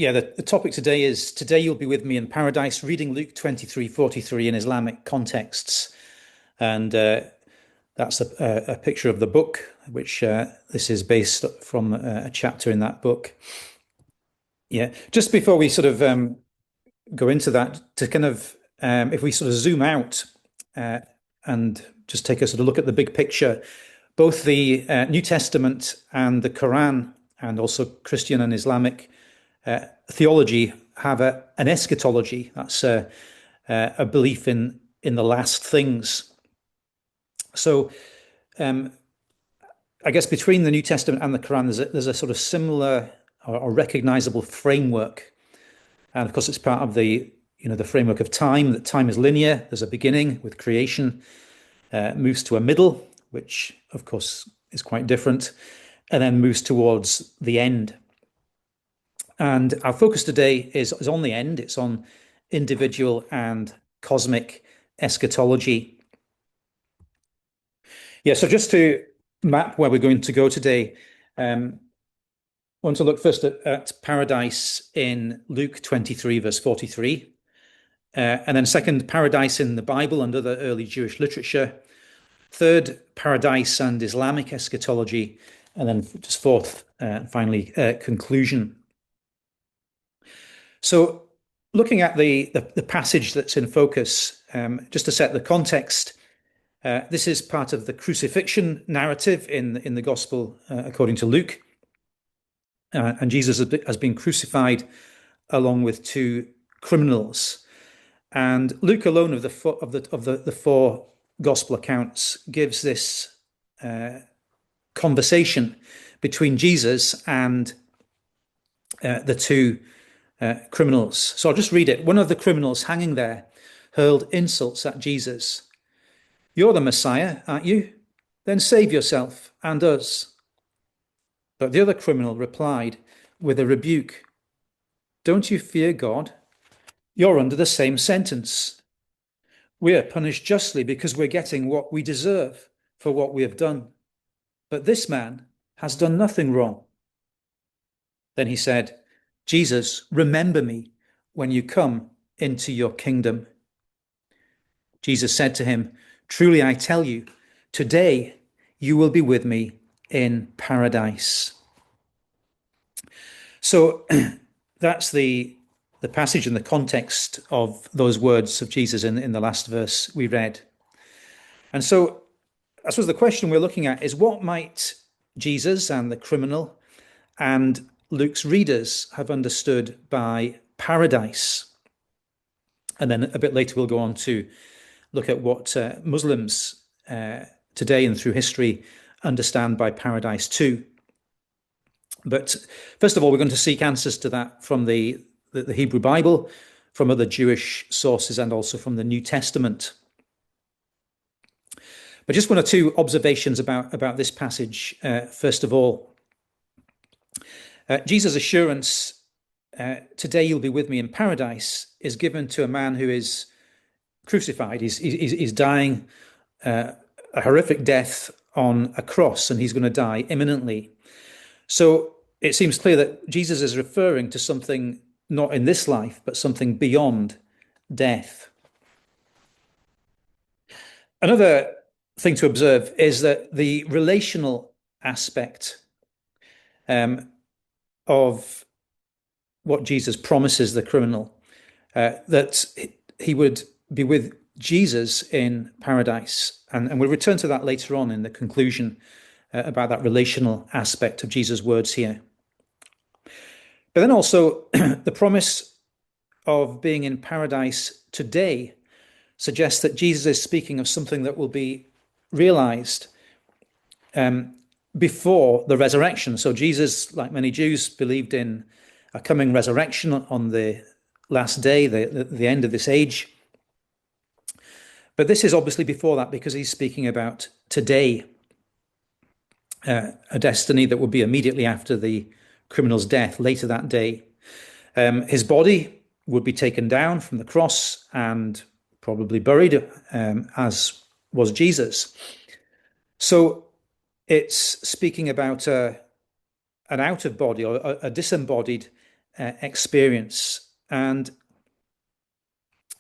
Yeah, the topic today is Today You'll Be With Me in Paradise, reading Luke 23:43 in Islamic contexts. And that's a picture of the book, which this is based from a chapter in that book. Yeah, just before we sort of go into that, to kind of, if we sort of zoom out uh, and just take a sort of look at the big picture, both the New Testament and the Quran, and also Christian and Islamic theology have an eschatology. That's a belief in the last things. So I guess between the New Testament and the Quran, there's a sort of similar or recognizable framework. And of course, it's part of the framework of time, that time is linear. There's a beginning with creation, moves to a middle, which of course is quite different, and then moves towards the end. And our focus today is on the end. It's on individual and cosmic eschatology. Yeah, so just to map where we're going to go today, I want to look first at paradise in Luke 23, verse 43. And then second, paradise in the Bible and other early Jewish literature. Third, paradise and Islamic eschatology. And then just fourth, finally, conclusion. So looking at the passage that's in focus, just to set the context, this is part of the crucifixion narrative in the Gospel according to Luke. And Jesus has been crucified along with two criminals. And Luke alone of the four Gospel accounts gives this conversation between Jesus and the two criminals. So I'll just read it. One of the criminals hanging there hurled insults at Jesus. "You're the Messiah, aren't you? Then save yourself and us." But the other criminal replied with a rebuke. "Don't you fear God? You're under the same sentence. We're punished justly because we're getting what we deserve for what we have done. But this man has done nothing wrong." Then he said, "Jesus, remember me when you come into your kingdom." Jesus said to him, "Truly I tell you, today you will be with me in paradise." So that's the passage and the context of those words of Jesus in the last verse we read. And so I suppose the question we're looking at is, what might Jesus and the criminal and Luke's readers have understood by paradise? And then a bit later we'll go on to look at what Muslims today and through history understand by paradise too. But first of all, we're going to seek answers to that from the Hebrew Bible, from other Jewish sources, and also from the New Testament. But just one or two observations about this passage. First of all, Jesus' assurance, "Today you'll be with me in paradise," is given to a man who is crucified. He's dying a horrific death on a cross, and he's going to die imminently. So it seems clear that Jesus is referring to something not in this life, but something beyond death. Another thing to observe is that the relational aspect of what Jesus promises the criminal, that he would be with Jesus in paradise. And we'll return to that later on in the conclusion about that relational aspect of Jesus' words here. But then also the promise of being in paradise today suggests that Jesus is speaking of something that will be realized before the resurrection. So Jesus, like many Jews, believed in a coming resurrection on the last day, the end of this age. But this is obviously before that, because he's speaking about today, a destiny that would be immediately after the criminal's death, later that day. His body would be taken down from the cross and probably buried, as was Jesus. So it's speaking about an out of body or a disembodied experience. And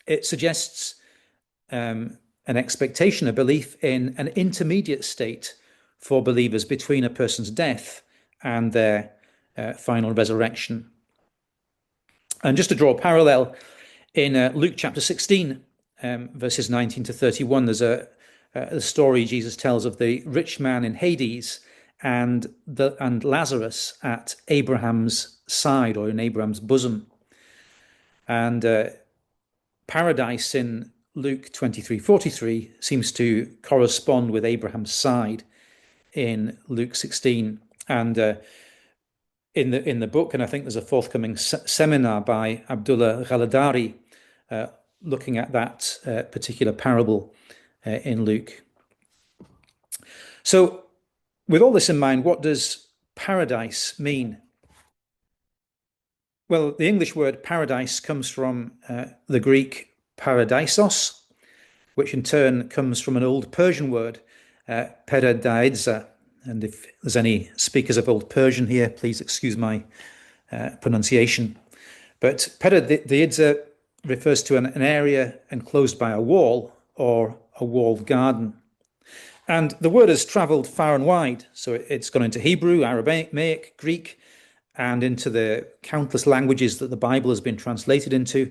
it suggests an expectation, a belief in an intermediate state for believers between a person's death and their final resurrection. And just to draw a parallel, in Luke chapter 16, verses 19 to 31, there's a story Jesus tells of the rich man in Hades and Lazarus at Abraham's side, or in Abraham's bosom. And paradise in Luke 23:43 seems to correspond with Abraham's side in Luke 16. And in the book, and I think there's a forthcoming seminar by Abdullah Ghaladari looking at that particular parable in Luke. So with all this in mind, what does paradise mean? Well, the English word paradise comes from the Greek paradisos, which in turn comes from an old Persian word, paradiza. And if there's any speakers of Old Persian here, please excuse my pronunciation. But paradiza refers to an area enclosed by a wall or a walled garden. And the word has travelled far and wide. So it's gone into Hebrew, Aramaic, Greek, and into the countless languages that the Bible has been translated into.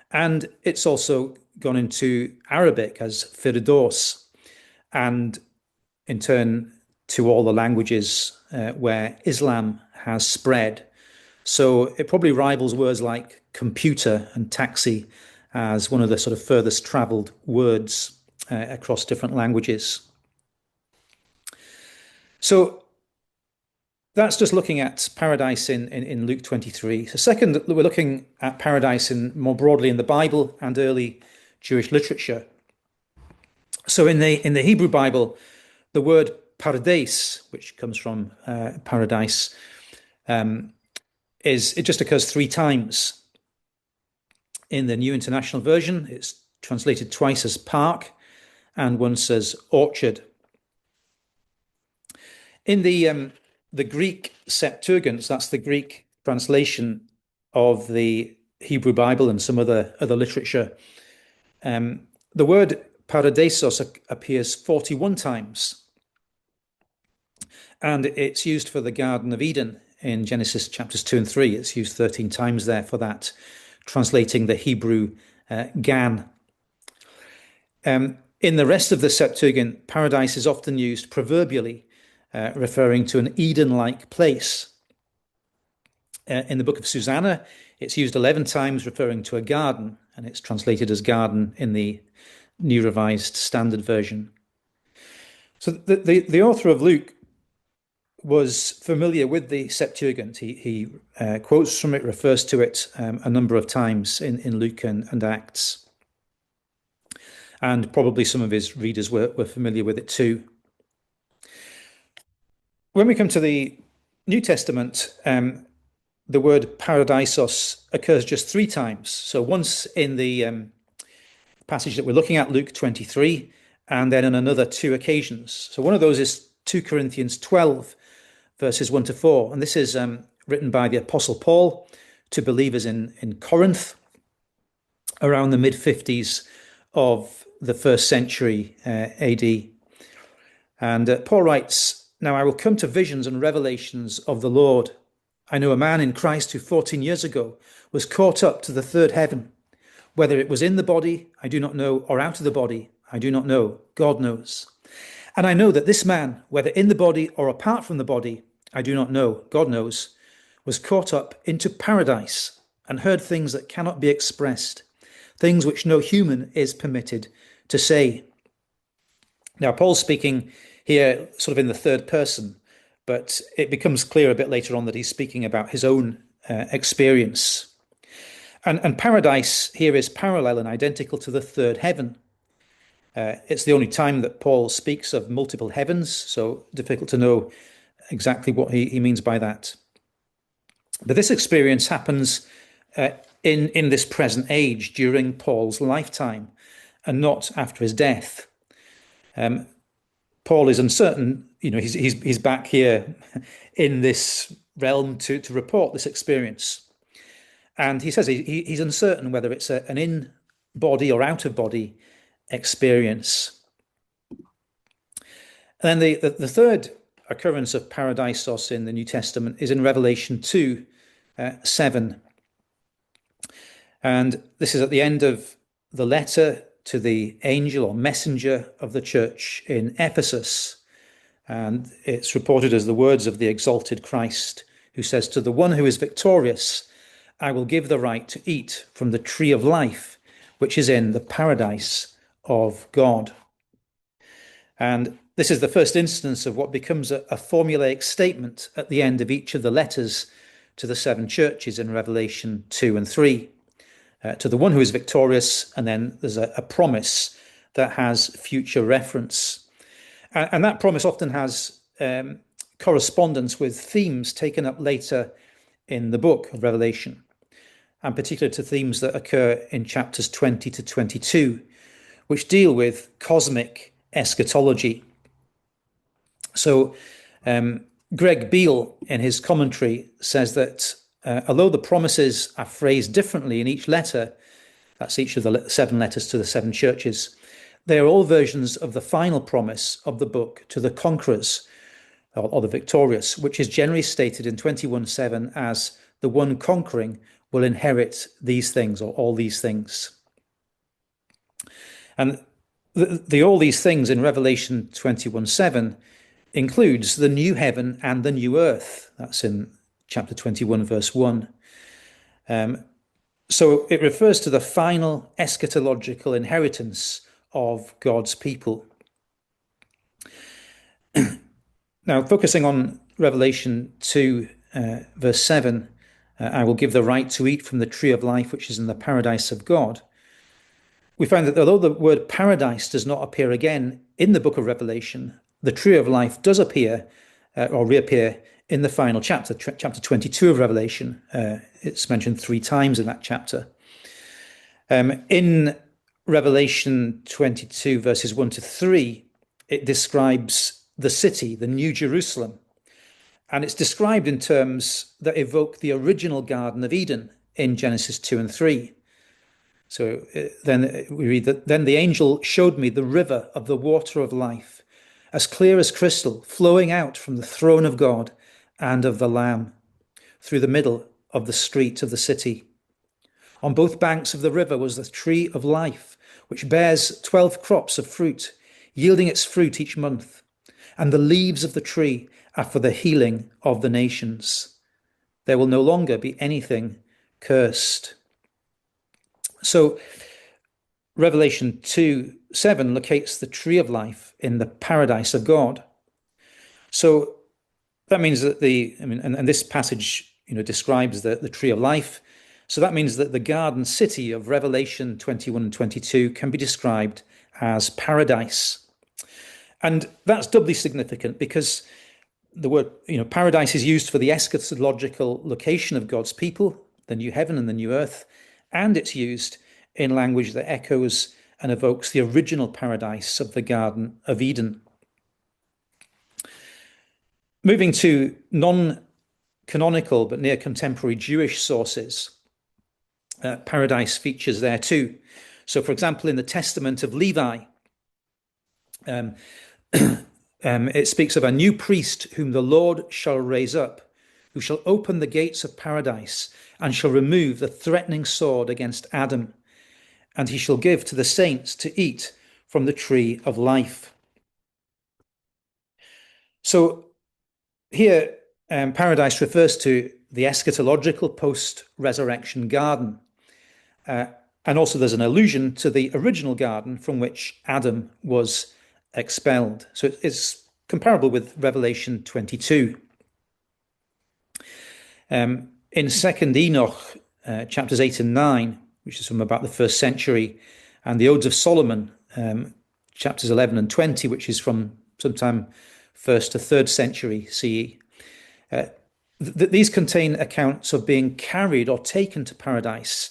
And it's also gone into Arabic as Firdaus, and in turn to all the languages where Islam has spread. So it probably rivals words like computer and taxi as one of the sort of furthest travelled words across different languages. So that's just looking at paradise in Luke 23. So second, we're looking at paradise more broadly in the Bible and early Jewish literature. So in the Hebrew Bible, the word paradise, which comes from paradise, it just occurs 3 times. In the New International Version, it's translated twice as park and once as orchard. In the Greek Septuagint, that's the Greek translation of the Hebrew Bible and some other literature, the word paradisos appears 41 times. And it's used for the Garden of Eden in Genesis chapters 2 and 3. It's used 13 times there for that, translating the Hebrew gan. In the rest of the Septuagint, paradise is often used proverbially, referring to an Eden-like place. In the book of Susanna, it's used 11 times referring to a garden, and it's translated as garden in the New Revised Standard Version. So the author of Luke was familiar with the Septuagint. He quotes from it, refers to it a number of times in Luke and Acts. And probably some of his readers were familiar with it too. When we come to the New Testament, the word paradisos occurs just 3 times. So once in the passage that we're looking at, Luke 23, and then on another 2 occasions. So one of those is 2 Corinthians 12, verses 1 to 4. And this is written by the Apostle Paul to believers in Corinth around the mid-50s of the 1st century AD. And Paul writes, "Now I will come to visions and revelations of the Lord. I know a man in Christ who 14 years ago was caught up to the 3rd heaven. Whether it was in the body, I do not know, or out of the body, I do not know. God knows. And I know that this man, whether in the body or apart from the body, I do not know, God knows, was caught up into paradise and heard things that cannot be expressed, things which no human is permitted to say." Now, Paul's speaking here sort of in the 3rd person, but it becomes clear a bit later on that he's speaking about his own experience. And paradise here is parallel and identical to the 3rd heaven. It's the only time that Paul speaks of multiple heavens, so difficult to know exactly what he means by that. But this experience happens in this present age during Paul's lifetime and not after his death. Paul is uncertain, he's back here in this realm to report this experience. And he says he's uncertain whether it's an in-body or out-of-body experience. And then the third occurrence of paradisos in the New Testament is in Revelation 2:7. And this is at the end of the letter to the angel or messenger of the church in Ephesus. And it's reported as the words of the exalted Christ, who says, "To the one who is victorious, I will give the right to eat from the tree of life, which is in the paradise of God." And this is the first instance of what becomes a formulaic statement at the end of each of the letters to the seven churches in Revelation 2 and 3. To the one who is victorious, and then there's a promise that has future reference. And that promise often has correspondence with themes taken up later in the book of Revelation, and particularly to themes that occur in chapters 20 to 22, which deal with cosmic eschatology. So Greg Beale, in his commentary, says that although the promises are phrased differently in each letter, that's each of the seven letters to the seven churches, they are all versions of the final promise of the book to the conquerors, or the victorious, which is generally stated in 21:7 as the one conquering will inherit these things, or all these things. And the all these things in Revelation 21:7 includes the new heaven and the new earth. That's in chapter 21, verse 1. So it refers to the final eschatological inheritance of God's people. Now, focusing on Revelation 2, verse 7, I will give the right to eat from the tree of life, which is in the paradise of God. We find that although the word paradise does not appear again in the book of Revelation, the tree of life does appear or reappear in the final chapter, chapter 22 of Revelation. It's mentioned 3 times in that chapter. In Revelation 22, verses 1 to 3, it describes the city, the New Jerusalem. And it's described in terms that evoke the original Garden of Eden in Genesis 2 and 3. So then we read that, "Then the angel showed me the river of the water of life, as clear as crystal, flowing out from the throne of God and of the Lamb, through the middle of the street of the city. On both banks of the river was the tree of life, which bears 12 crops of fruit, yielding its fruit each month. And the leaves of the tree are for the healing of the nations. There will no longer be anything cursed." So Revelation 2:7 locates the tree of life in the paradise of God. So that means that and this passage, describes the tree of life. So that means that the garden city of Revelation 21 and 22 can be described as paradise. And that's doubly significant because the word, paradise is used for the eschatological location of God's people, the new heaven and the new earth, and it's used in language that echoes and evokes the original paradise of the Garden of Eden. Moving to non-canonical but near contemporary Jewish sources, paradise features there too. So, for example, in the Testament of Levi, it speaks of a new priest whom the Lord shall raise up, who shall open the gates of paradise and shall remove the threatening sword against Adam, and he shall give to the saints to eat from the tree of life. So here, paradise refers to the eschatological post-resurrection garden. And also there's an allusion to the original garden from which Adam was expelled. So it's comparable with Revelation 22. In 2nd Enoch, chapters 8 and 9, which is from about the 1st century, and the Odes of Solomon, chapters 11 and 20, which is from sometime 1st to 3rd century CE. These contain accounts of being carried or taken to paradise,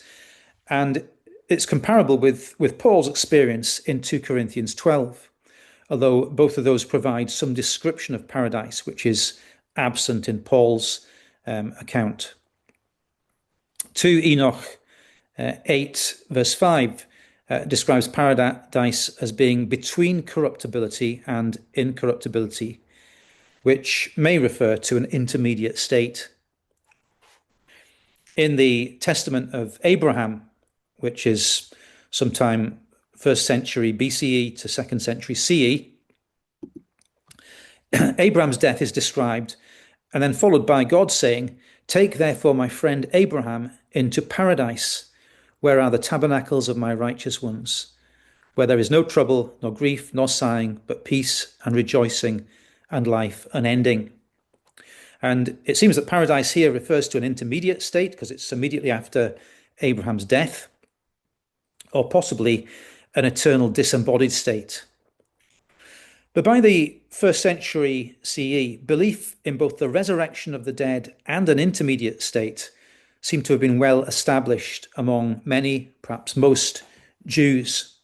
and it's comparable with Paul's experience in 2 Corinthians 12, although both of those provide some description of paradise, which is absent in Paul's account. 2 Enoch 8 verse 5 describes paradise as being between corruptibility and incorruptibility, which may refer to an intermediate state. In the Testament of Abraham, which is sometime 1st century BCE to 2nd century CE, Abraham's death is described and then followed by God saying, "Take therefore my friend Abraham into paradise, where are the tabernacles of my righteous ones, where there is no trouble, nor grief, nor sighing, but peace and rejoicing and life unending." And it seems that paradise here refers to an intermediate state because it's immediately after Abraham's death, or possibly an eternal disembodied state. But by the 1st century CE, belief in both the resurrection of the dead and an intermediate state seemed to have been well established among many, perhaps most, Jews.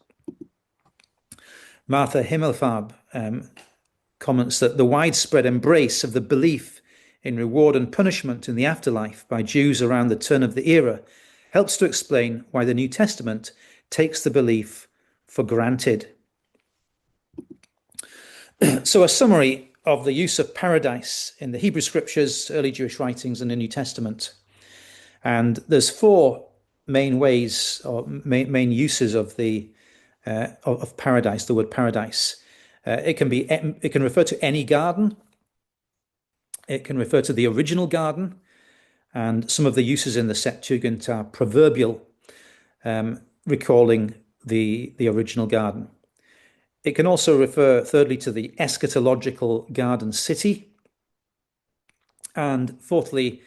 Martha Himmelfarb comments that the widespread embrace of the belief in reward and punishment in the afterlife by Jews around the turn of the era helps to explain why the New Testament takes the belief for granted. So a summary of the use of paradise in the Hebrew Scriptures, early Jewish writings, and the New Testament. And there's 4 main ways or main uses of the of paradise, the word paradise. It can refer to any garden. It can refer to the original garden, and some of the uses in the Septuagint are proverbial, recalling the original garden. It can also refer, thirdly, to the eschatological garden city. And fourthly,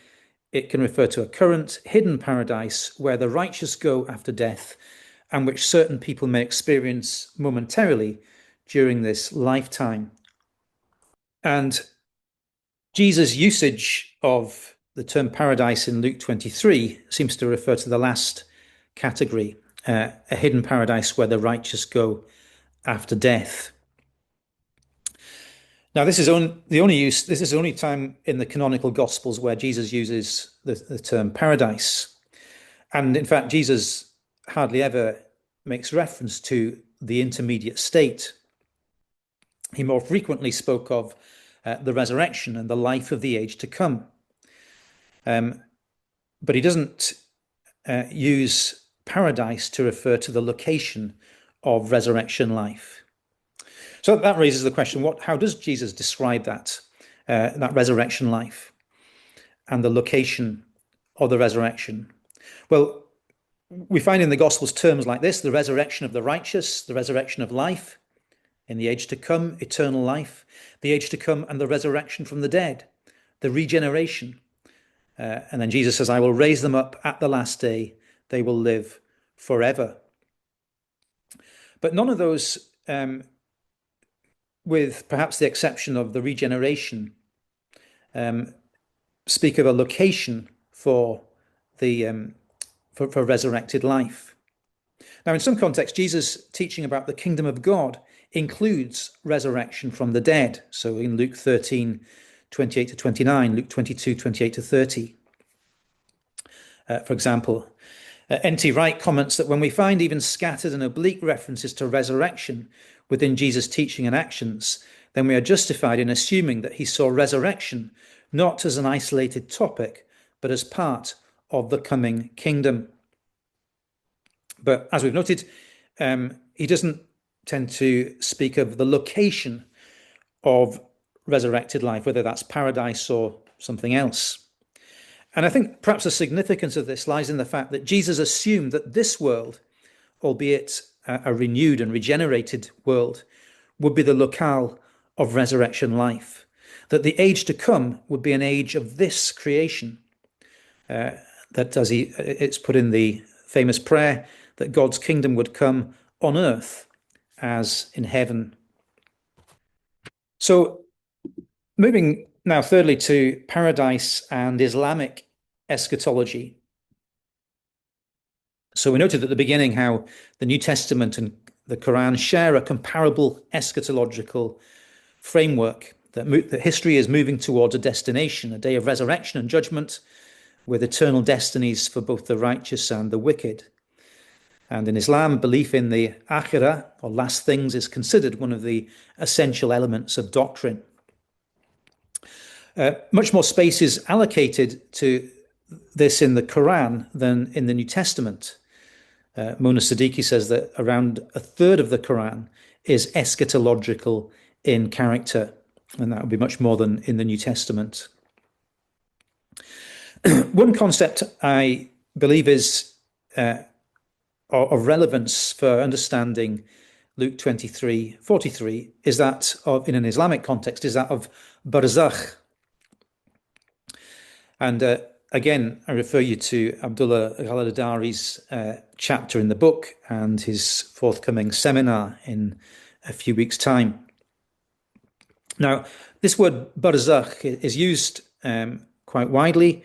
it can refer to a current hidden paradise where the righteous go after death and which certain people may experience momentarily during this lifetime. And Jesus' usage of the term paradise in Luke 23 seems to refer to the last category, a hidden paradise where the righteous go after death. Now, this is the only time in the canonical Gospels where Jesus uses the term paradise. And in fact, Jesus hardly ever makes reference to the intermediate state. He more frequently spoke of the resurrection and the life of the age to come. But he doesn't use paradise to refer to the location of resurrection life. So that raises the question, how does Jesus describe that resurrection life and the location of the resurrection? Well, we find in the Gospels terms like this: the resurrection of the righteous, the resurrection of life in the age to come, eternal life, the age to come, and the resurrection from the dead, the regeneration. And then Jesus says, "I will raise them up at the last day. They will live forever." But none of those, with perhaps the exception of the regeneration, speak of a location for the for resurrected life. Now, in some contexts, Jesus' teaching about the kingdom of God includes resurrection from the dead. So in Luke 13, 28 to 29, Luke 22, 28 to 30. For example, N.T. Wright comments that when we find even scattered and oblique references to resurrection within Jesus' teaching and actions, then we are justified in assuming that he saw resurrection not as an isolated topic, but as part of the coming kingdom. But as we've noted, he doesn't tend to speak of the location of resurrected life, whether that's paradise or something else. And I think perhaps the significance of this lies in the fact that Jesus assumed that this world, albeit a renewed and regenerated world, would be the locale of resurrection life, that the age to come would be an age of this creation, that as it's put in the famous prayer, that God's kingdom would come on earth as in heaven. So moving now thirdly to paradise and Islamic eschatology. So we noted at the beginning how the New Testament and the Quran share a comparable eschatological framework, that history is moving towards a destination, a day of resurrection and judgment, with eternal destinies for both the righteous and the wicked. And in Islam, belief in the akhirah, or last things, is considered one of the essential elements of doctrine. Much more space is allocated to this in the Quran than in the New Testament. Mona Siddiqui says that around a third of the Quran is eschatological in character, and that would be much more than in the New Testament. One concept I believe is of relevance for understanding Luke 23:43 is that of, in an Islamic context, is that of barzakh. And again, I refer you to Abdullah Ghaladari's chapter in the book and his forthcoming seminar in a few weeks' time. Now, this word barzakh is used quite widely.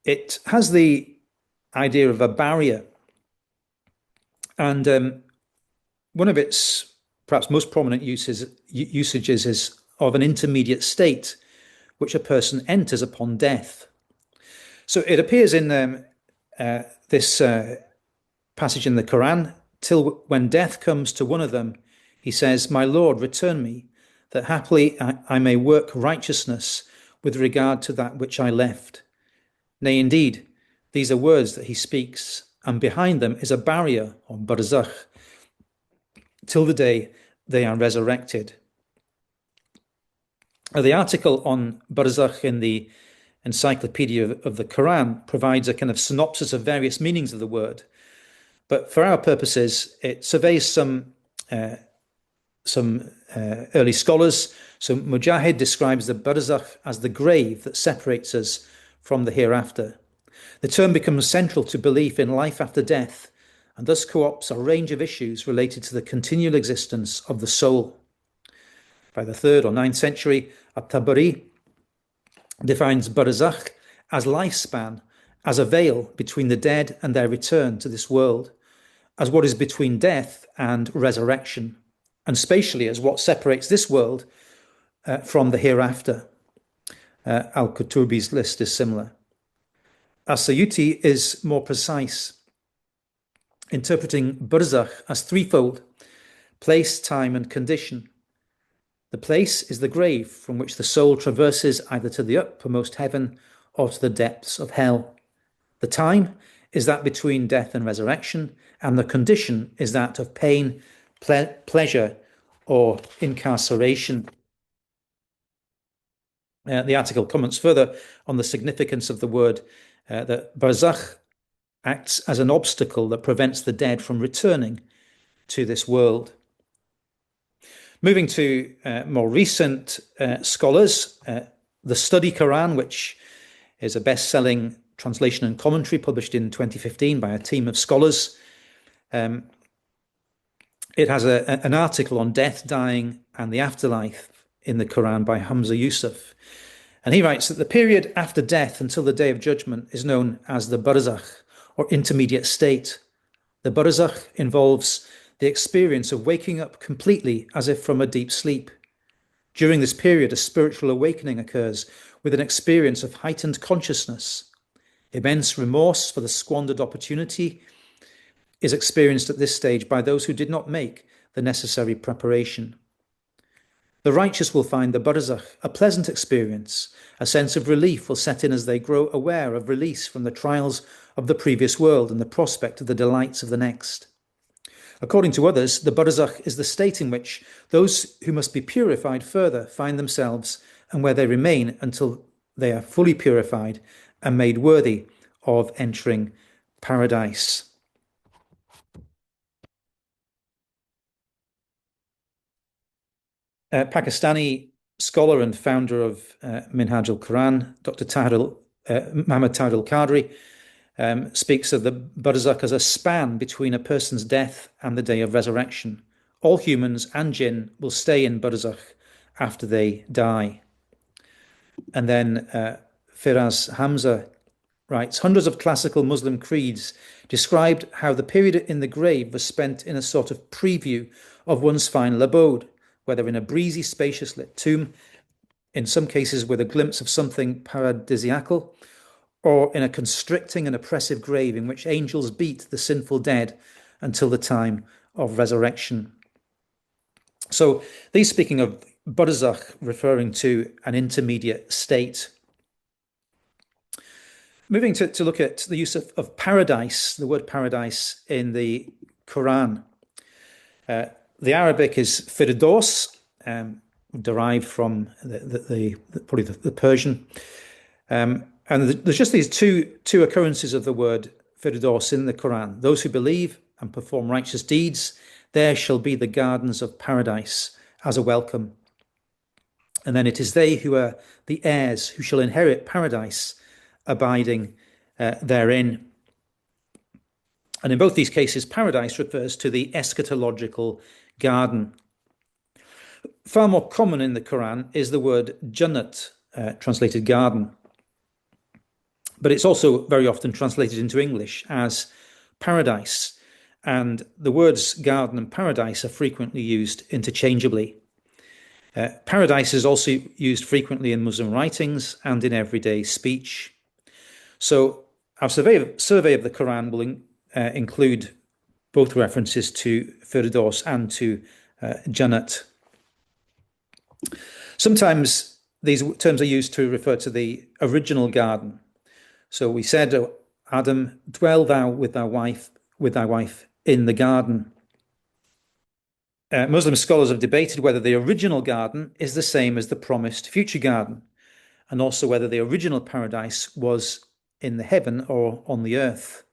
It has the idea of a barrier. And one of its perhaps most prominent usages is of an intermediate state which a person enters upon death. So it appears in this passage in the Quran, till when death comes to one of them, he says, "My Lord, return me, that haply I may work righteousness with regard to that which I left." Nay, indeed, these are words that he speaks, and behind them is a barrier, or barzakh, till the day they are resurrected. The article on barzakh in the Encyclopedia of the Quran provides a kind of synopsis of various meanings of the word, but for our purposes, it surveys some early scholars. So Mujahid describes the barzakh as the grave that separates us from the hereafter. The term becomes central to belief in life after death, and thus co-opts a range of issues related to the continual existence of the soul. By the 3rd or 9th century, At-Tabari defines barzakh as lifespan, as a veil between the dead and their return to this world, as what is between death and resurrection, and spatially as what separates this world from the hereafter. Al-Qutubi's list is similar. As-Sayuti is more precise, interpreting barzakh as threefold: place, time, and condition. The place is the grave from which the soul traverses either to the uppermost heaven or to the depths of hell. The time is that between death and resurrection, and the condition is that of pain, pleasure, or incarceration. The article comments further on the significance of the word that barzakh acts as an obstacle that prevents the dead from returning to this world. Moving to more recent scholars, the Study Quran, which is a best-selling translation and commentary published in 2015 by a team of scholars. It has an article on death, dying, and the afterlife in the Quran by Hamza Yusuf. And he writes that the period after death until the Day of Judgment is known as the barzakh, or intermediate state. The barzakh involves the experience of waking up completely as if from a deep sleep. During this period, a spiritual awakening occurs with an experience of heightened consciousness. Immense remorse for the squandered opportunity is experienced at this stage by those who did not make the necessary preparation. The righteous will find the barzakh a pleasant experience. A sense of relief will set in as they grow aware of release from the trials of the previous world and the prospect of the delights of the next. According to others, the barzakh is the state in which those who must be purified further find themselves, and where they remain until they are fully purified and made worthy of entering paradise. Pakistani scholar and founder of Minhaj al-Quran, Dr. Muhammad Tahir al-Qadri, speaks of the barzakh as a span between a person's death and the day of resurrection. All humans and jinn will stay in barzakh after they die. And then Firaz Hamza writes, hundreds of classical Muslim creeds described how the period in the grave was spent in a sort of preview of one's final abode, whether in a breezy, spacious lit tomb, in some cases with a glimpse of something paradisiacal, or in a constricting and oppressive grave in which angels beat the sinful dead until the time of resurrection. So these speaking of barzakh, referring to an intermediate state. Moving to look at the use of paradise, the word paradise in the Quran. The Arabic is firdaus, derived from probably the Persian. And there's just these two occurrences of the word firdaus in the Quran. Those who believe and perform righteous deeds, there shall be the gardens of paradise as a welcome. And then it is they who are the heirs who shall inherit paradise, abiding therein. And in both these cases, paradise refers to the eschatological garden. Far more common in the Quran is the word Jannat, translated garden. But it's also very often translated into English as paradise. And the words garden and paradise are frequently used interchangeably. Paradise is also used frequently in Muslim writings and in everyday speech. So our survey of the Quran will include both references to Firdaus and to Jannat. Sometimes these terms are used to refer to the original garden. So we said, "O Adam, dwell thou with thy wife in the garden." Muslim scholars have debated whether the original garden is the same as the promised future garden, and also whether the original paradise was in the heaven or on the earth.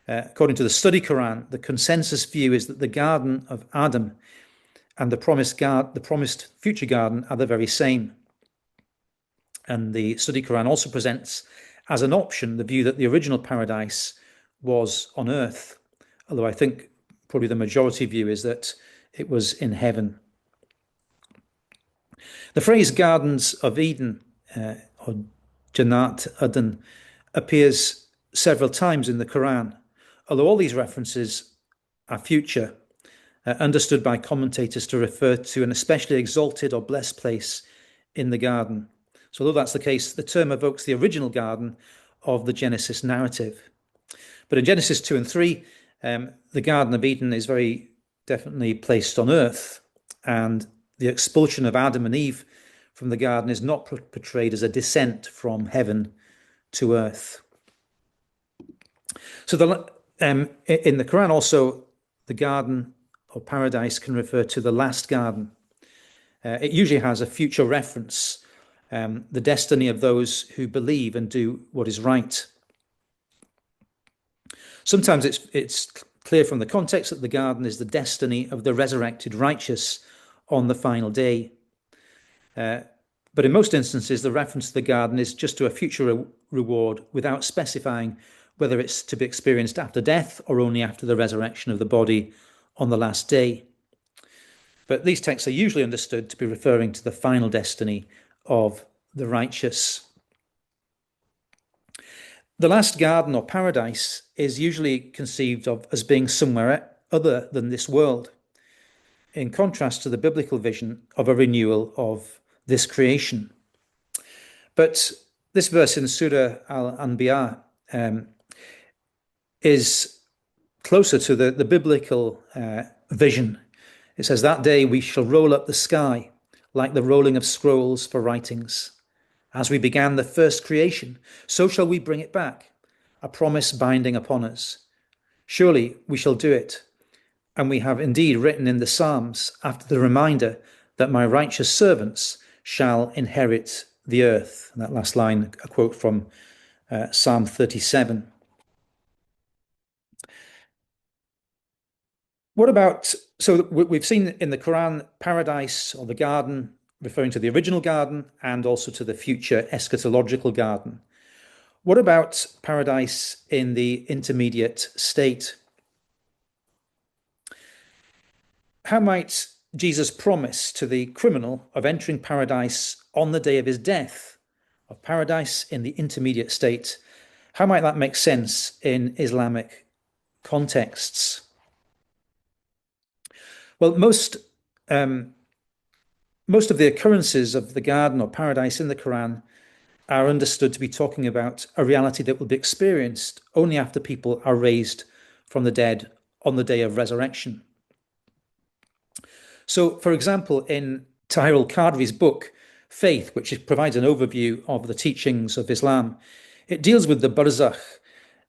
According to the study Quran, the consensus view is that the garden of Adam and the promised future garden are the very same. And the study Quran also presents as an option the view that the original paradise was on earth, although I think probably the majority view is that it was in heaven. The phrase Gardens of Eden, or Jannat Aden, appears several times in the Quran, although all these references are future, understood by commentators to refer to an especially exalted or blessed place in the garden. So although that's the case, the term evokes the original garden of the Genesis narrative. But in Genesis 2 and 3, the Garden of Eden is very definitely placed on earth, and the expulsion of Adam and Eve from the garden is not portrayed as a descent from heaven to earth. So in the Quran also, the garden or paradise can refer to the last garden. It usually has a future reference, the destiny of those who believe and do what is right. Sometimes it's clear from the context that the garden is the destiny of the resurrected righteous on the final day. But in most instances, the reference to the garden is just to a future reward without specifying whether it's to be experienced after death or only after the resurrection of the body on the last day. But these texts are usually understood to be referring to the final destiny of the righteous. The last garden or paradise is usually conceived of as being somewhere other than this world, in contrast to the biblical vision of a renewal of this creation. But this verse in Surah Al-Anbiya is closer to the biblical vision. It says, "That day we shall roll up the sky like the rolling of scrolls for writings. As we began the first creation, so shall we bring it back, a promise binding upon us. Surely we shall do it. And we have indeed written in the Psalms after the reminder that my righteous servants shall inherit the earth." And that last line, a quote from Psalm 37. So we've seen in the Quran paradise or the garden referring to the original garden and also to the future eschatological garden. What about paradise in the intermediate state? How might Jesus' promise to the criminal of entering paradise on the day of his death, of paradise in the intermediate state, how might that make sense in Islamic contexts? Well, most of the occurrences of the garden or paradise in the Quran are understood to be talking about a reality that will be experienced only after people are raised from the dead on the day of resurrection. So, for example, in Tahir al-Qadri's book, Faith, which provides an overview of the teachings of Islam, it deals with the barzakh,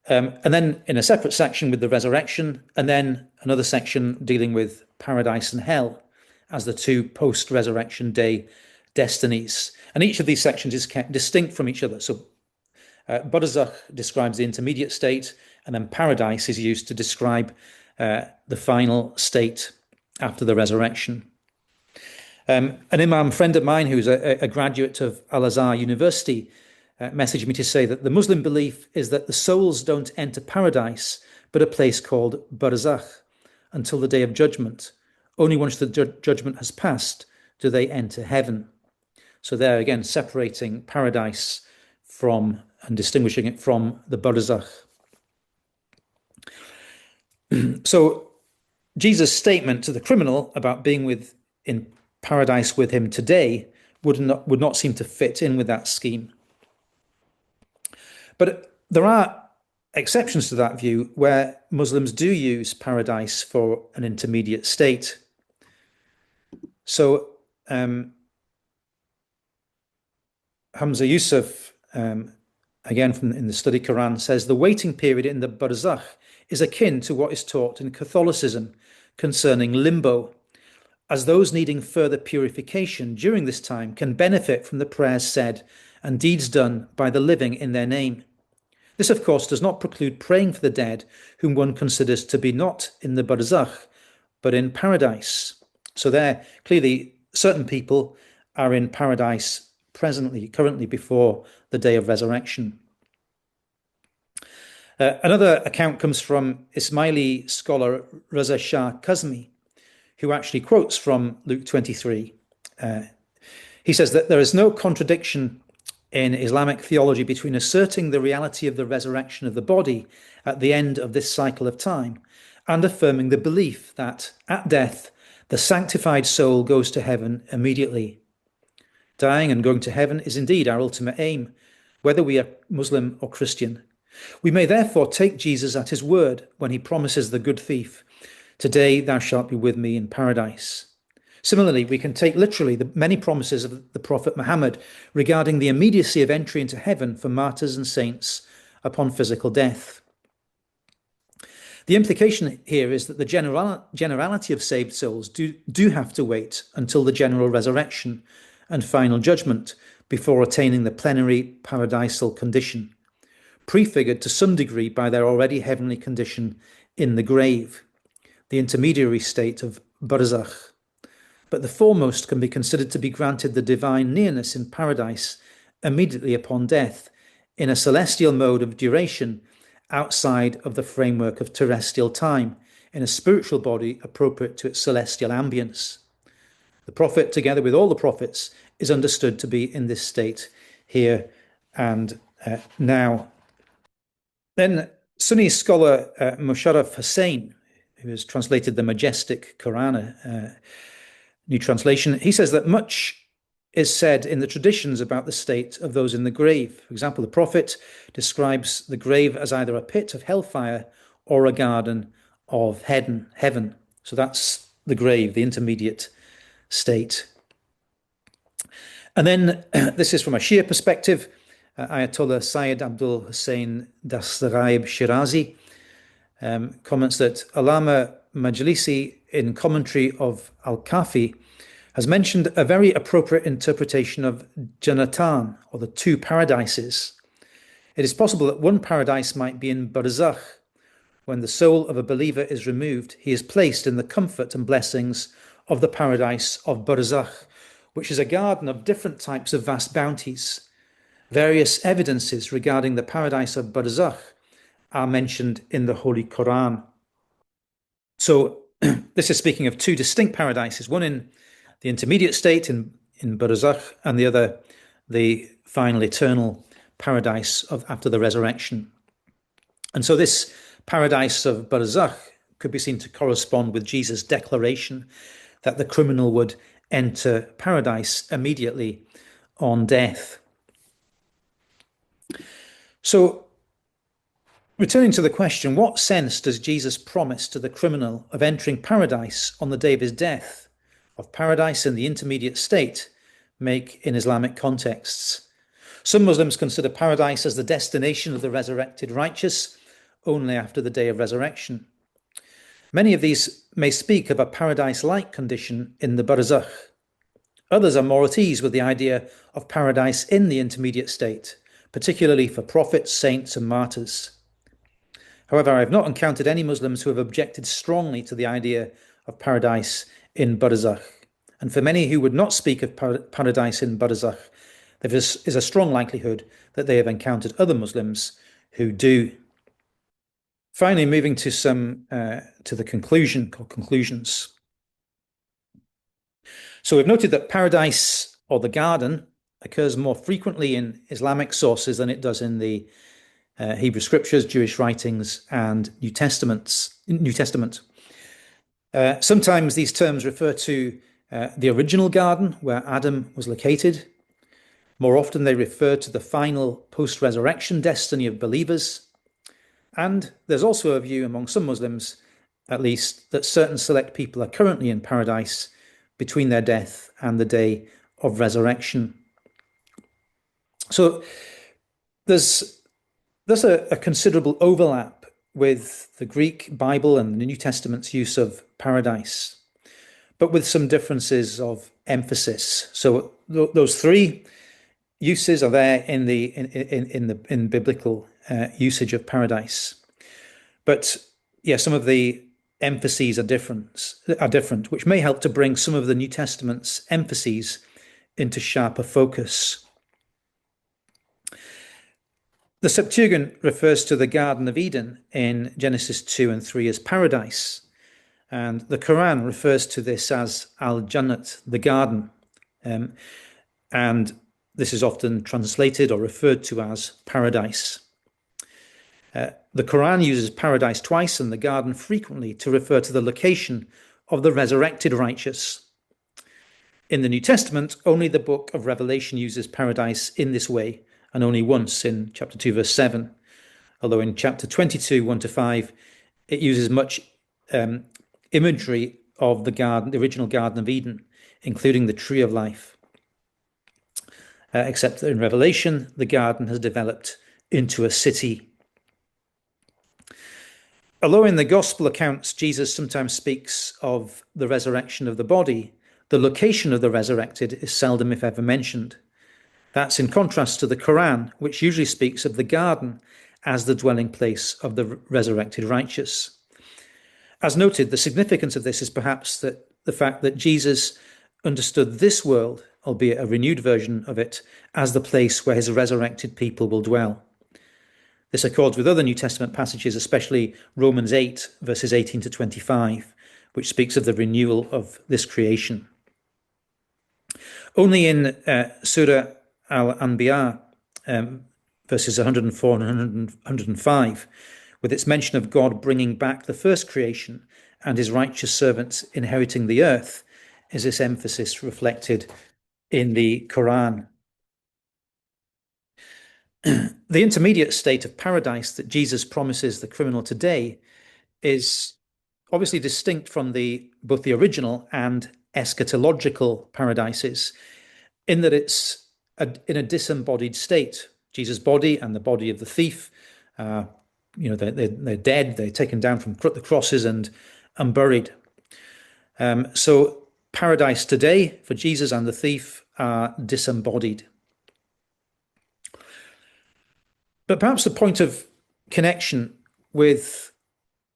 and then in a separate section with the resurrection, and then another section dealing with paradise and hell as the two post-resurrection day destinies. And each of these sections is kept distinct from each other. So barzakh describes the intermediate state, and then paradise is used to describe the final state after the resurrection. An imam friend of mine who's a graduate of Al-Azhar University messaged me to say that the Muslim belief is that the souls don't enter paradise, but a place called barzakh until the day of judgment. Only once the judgment has passed do they enter heaven. So there again, separating paradise from and distinguishing it from the barzakh. So Jesus' statement to the criminal about being in paradise with him today would not seem to fit in with that scheme. But there are exceptions to that view where Muslims do use paradise for an intermediate state. So Hamza Yusuf, again in the Study Quran, says the waiting period in the barzakh is akin to what is taught in Catholicism concerning limbo, as those needing further purification during this time can benefit from the prayers said and deeds done by the living in their name. This, of course, does not preclude praying for the dead whom one considers to be not in the barzakh, but in paradise. So there, clearly, certain people are in paradise currently before the day of resurrection. Another account comes from Ismaili scholar Raza Shah Kazmi, who actually quotes from Luke 23. He says that there is no contradiction in Islamic theology between asserting the reality of the resurrection of the body at the end of this cycle of time and affirming the belief that at death, the sanctified soul goes to heaven immediately. Dying and going to heaven is indeed our ultimate aim, whether we are Muslim or Christian. We may therefore take Jesus at his word when he promises the good thief, "Today thou shalt be with me in paradise." Similarly, we can take literally the many promises of the Prophet Muhammad regarding the immediacy of entry into heaven for martyrs and saints upon physical death. The implication here is that the generality of saved souls do have to wait until the general resurrection and final judgment before attaining the plenary paradisal condition, prefigured to some degree by their already heavenly condition in the grave, the intermediary state of barzakh. But the foremost can be considered to be granted the divine nearness in paradise immediately upon death, in a celestial mode of duration outside of the framework of terrestrial time, in a spiritual body appropriate to its celestial ambience. The Prophet, together with all the prophets, is understood to be in this state here and now. Then Sunni scholar Musharraf Hussain, who has translated the Majestic Quran, New Translation, he says that much is said in the traditions about the state of those in the grave. For example, the Prophet describes the grave as either a pit of hellfire or a garden of heaven. So that's the grave, the intermediate state. And then this is from a Shia perspective. Ayatollah Sayyid Abdul Hussein Dastaraib Shirazi comments that Allama Majlisi, in commentary of Al-Kafi, has mentioned a very appropriate interpretation of Jannatan, or the two paradises. It is possible that one paradise might be in barzakh. When the soul of a believer is removed, he is placed in the comfort and blessings of the paradise of barzakh, which is a garden of different types of vast bounties. Various evidences regarding the paradise of barzakh are mentioned in the Holy Quran. So this is speaking of two distinct paradises, one in the intermediate state in barzakh, and the other the final eternal paradise of after the resurrection. And so this paradise of barzakh could be seen to correspond with Jesus' declaration that the criminal would enter paradise immediately on death. So, returning to the question, what sense does Jesus promise to the criminal of entering paradise on the day of his death, of paradise in the intermediate state, make in Islamic contexts? Some Muslims consider paradise as the destination of the resurrected righteous only after the day of resurrection. Many of these may speak of a paradise-like condition in the barzakh. Others are more at ease with the idea of paradise in the intermediate state, particularly for prophets, saints, and martyrs. However, I have not encountered any Muslims who have objected strongly to the idea of paradise in barzakh. And for many who would not speak of paradise in barzakh, there is a strong likelihood that they have encountered other Muslims who do. Finally, moving to the conclusions. So we've noted that paradise, or the garden, occurs more frequently in Islamic sources than it does in the Hebrew scriptures, Jewish writings, and New Testament. Sometimes these terms refer to the original garden where Adam was located. More often they refer to the final post-resurrection destiny of believers. And there's also a view among some Muslims, at least, that certain select people are currently in paradise between their death and the day of resurrection. So there's a considerable overlap with the Greek Bible and the New Testament's use of paradise, but with some differences of emphasis. So those three uses are there in biblical usage of paradise, but yeah, some of the emphases are different, which may help to bring some of the New Testament's emphases into sharper focus. The Septuagint refers to the Garden of Eden in Genesis 2 and 3 as paradise, and the Quran refers to this as al-Jannat, the garden, and this is often translated or referred to as paradise. The Quran uses paradise twice and the garden frequently to refer to the location of the resurrected righteous. In the New Testament, only the book of Revelation uses paradise in this way, and only once in chapter 2, verse 7. Although in chapter 22, 1 to 5, it uses much imagery of the garden, the original Garden of Eden, including the tree of life. Except that in Revelation, the garden has developed into a city. Although in the gospel accounts, Jesus sometimes speaks of the resurrection of the body, the location of the resurrected is seldom, if ever, mentioned. That's in contrast to the Quran, which usually speaks of the garden as the dwelling place of the resurrected righteous. As noted, the significance of this is perhaps that the fact that Jesus understood this world, albeit a renewed version of it, as the place where his resurrected people will dwell. This accords with other New Testament passages, especially Romans 8, verses 18 to 25, which speaks of the renewal of this creation. Only in Surah Al-Anbiya, verses 104 and 105, with its mention of God bringing back the first creation and his righteous servants inheriting the earth, is this emphasis reflected in the Quran. The intermediate state of paradise that Jesus promises the criminal today is obviously distinct from both the original and eschatological paradises, in that it's in a disembodied state. Jesus' body and the body of the thief, they're dead. They're taken down from the crosses and buried. So paradise today for Jesus and the thief are disembodied. But perhaps the point of connection with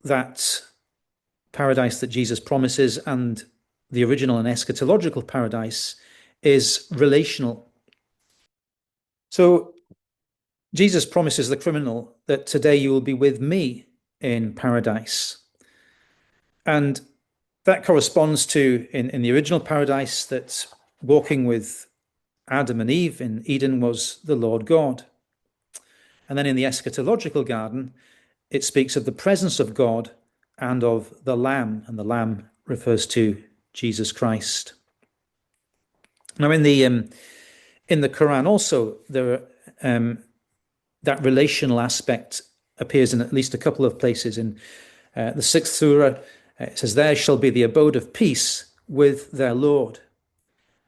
that paradise that Jesus promises and the original and eschatological paradise is relational. So Jesus promises the criminal that today you will be with me in paradise. And that corresponds to, in the original paradise, that walking with Adam and Eve in Eden was the Lord God. And then in the eschatological garden, it speaks of the presence of God and of the Lamb, and the Lamb refers to Jesus Christ. Now, in the Quran also, there are that relational aspect appears in at least a couple of places. In the 6th surah, it says, "There shall be the abode of peace with their Lord."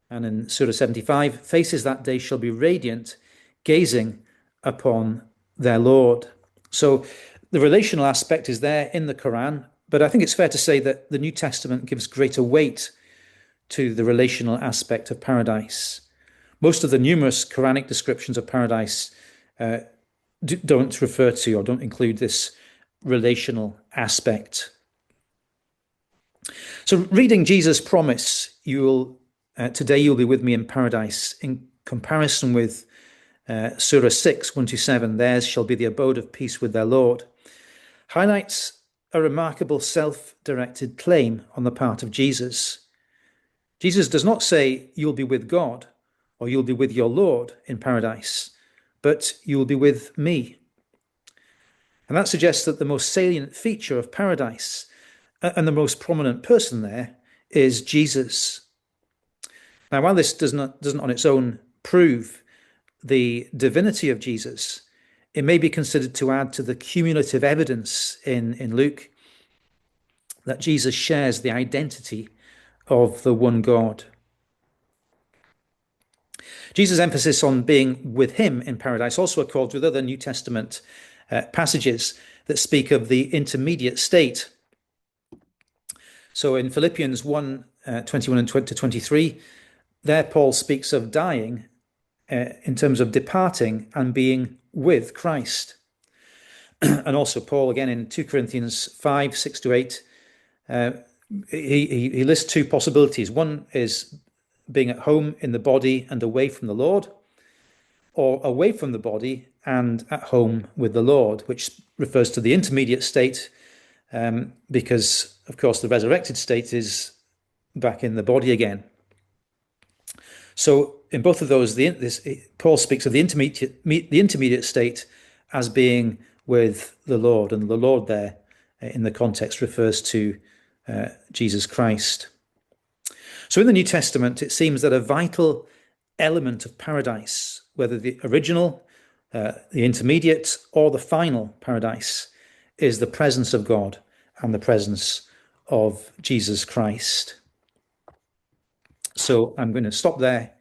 And in Surah 75, "Faces that day shall be radiant, gazing upon their Lord." So the relational aspect is there in the Quran, but I think it's fair to say that the New Testament gives greater weight to the relational aspect of paradise. Most of the numerous Quranic descriptions of paradise don't refer to or don't include this relational aspect. So reading Jesus' promise, today you'll be with me in paradise, in comparison with Surah 6, 1-7, "Theirs shall be the abode of peace with their Lord," highlights a remarkable self-directed claim on the part of Jesus. Jesus does not say you'll be with God or you'll be with your Lord in paradise, but you'll be with me. And that suggests that the most salient feature of paradise and the most prominent person there is Jesus. Now, while this doesn't on its own prove the divinity of Jesus, it may be considered to add to the cumulative evidence in Luke that Jesus shares the identity of the one God. Jesus' emphasis on being with him in paradise also accords with other New Testament passages that speak of the intermediate state. So in Philippians 1, 21 and 23, there Paul speaks of dying in terms of departing and being with Christ. And also Paul, again, in 2 Corinthians 5, 6-8, he lists two possibilities. One is being at home in the body and away from the Lord, or away from the body and at home with the Lord, which refers to the intermediate state, because, of course, the resurrected state is back in the body again. So in both of those, Paul speaks of the intermediate state as being with the Lord, and the Lord there in the context refers to Jesus Christ. So in the New Testament, it seems that a vital element of paradise, whether the original, the intermediate, or the final paradise, is the presence of God and the presence of Jesus Christ. So I'm going to stop there